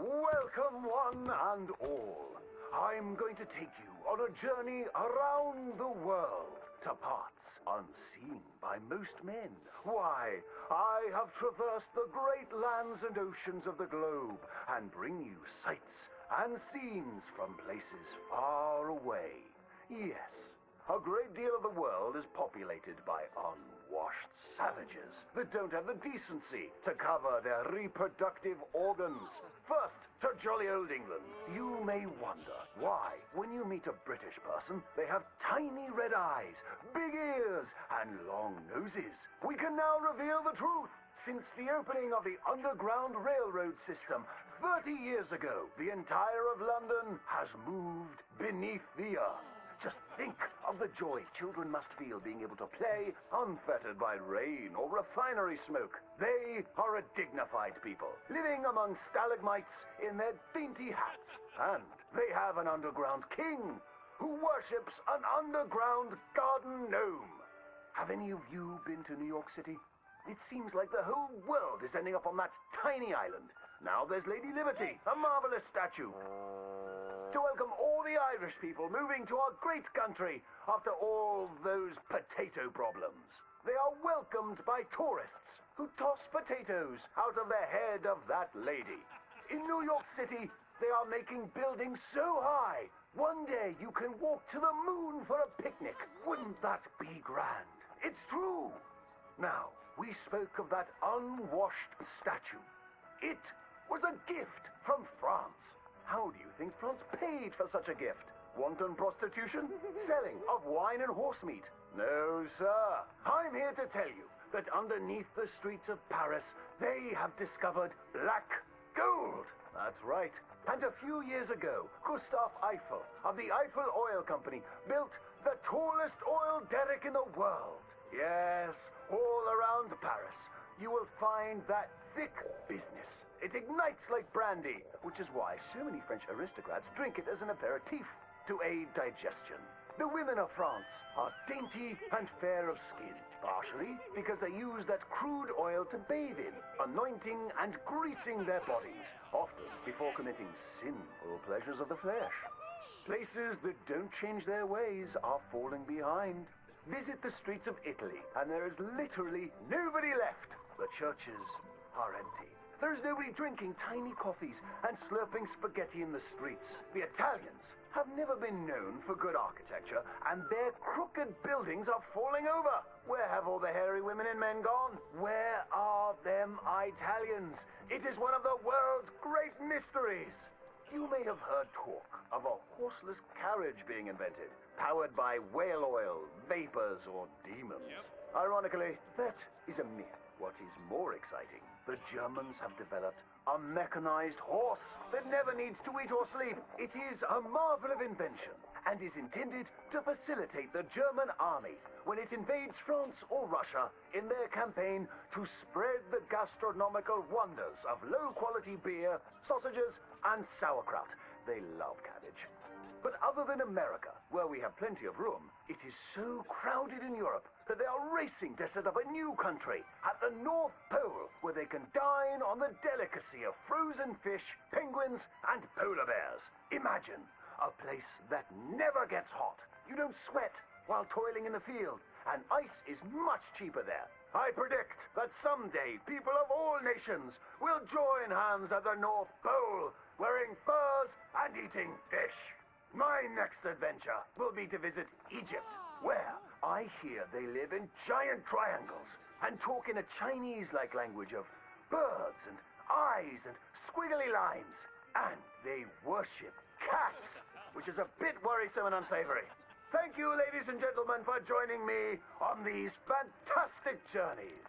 Welcome one and all. I'm going to take you on a journey around the world to parts unseen by most men. Why, I have traversed the great lands and oceans of the globe and bring you sights and scenes from places far away. Yes, a great deal of the world is populated by unwashed savages that don't have the decency to cover their reproductive organs. First, to jolly old England. You may wonder why, when you meet a British person, they have tiny red eyes, big ears, and long noses. We can now reveal the truth. Since the opening of the Underground Railroad system 30 years ago, the entire of London has moved beneath the earth. Just think of the joy children must feel being able to play unfettered by rain or refinery smoke. They are a dignified people, living among stalagmites in their dainty hats. And they have an underground king who worships an underground garden gnome. Have any of you been to New York City? It seems like the whole world is ending up on that tiny island. Now there's Lady Liberty, a marvelous statue, to welcome all the Irish people moving to our great country after all those potato problems. They are welcomed by tourists who toss potatoes out of the head of that lady. In New York City, they are making buildings so high, one day you can walk to the moon for a picnic. Wouldn't that be grand? It's true. Now, we spoke of that unwashed statue. It was a gift from France. How do you think France paid for such a gift? Wanton prostitution? Selling of wine and horse meat? No, sir. I'm here to tell you that underneath the streets of Paris, they have discovered black gold. That's right. And a few years ago, Gustave Eiffel of the Eiffel Oil Company built the tallest oil derrick in the world. Yes, all around Paris, you will find that thick business. It ignites like brandy, which is why so many French aristocrats drink it as an aperitif to aid digestion. The women of France are dainty and fair of skin, partially because they use that crude oil to bathe in, anointing and greasing their bodies, often before committing sinful pleasures of the flesh. Places that don't change their ways are falling behind. Visit the streets of Italy, and there is literally nobody left. The churches are empty. There's nobody drinking tiny coffees and slurping spaghetti in the streets. The Italians have never been known for good architecture, and their crooked buildings are falling over. Where have all the hairy women and men gone? Where are them Italians? It is one of the world's great mysteries. You may have heard talk of a horseless carriage being invented, powered by whale oil, vapors, or demons. Yep. Ironically, that is a myth. What is more exciting, the Germans have developed a mechanized horse that never needs to eat or sleep. It is a marvel of invention and is intended to facilitate the German army when it invades France or Russia in their campaign to spread the gastronomical wonders of low-quality beer, sausages, and sauerkraut. They love cabbage. But other than America, where we have plenty of room, it is so crowded in Europe that they are racing to set up a new country at the North Pole where they can dine on the delicacy of frozen fish, penguins, and polar bears. Imagine a place that never gets hot. You don't sweat while toiling in the field, and ice is much cheaper there. I predict that someday people of all nations will join hands at the North Pole, wearing furs and eating fish. My next adventure will be to visit Egypt, where I hear they live in giant triangles and talk in a Chinese-like language of birds and eyes and squiggly lines. And they worship cats, which is a bit worrisome and unsavory. Thank you, ladies and gentlemen, for joining me on these fantastic journeys.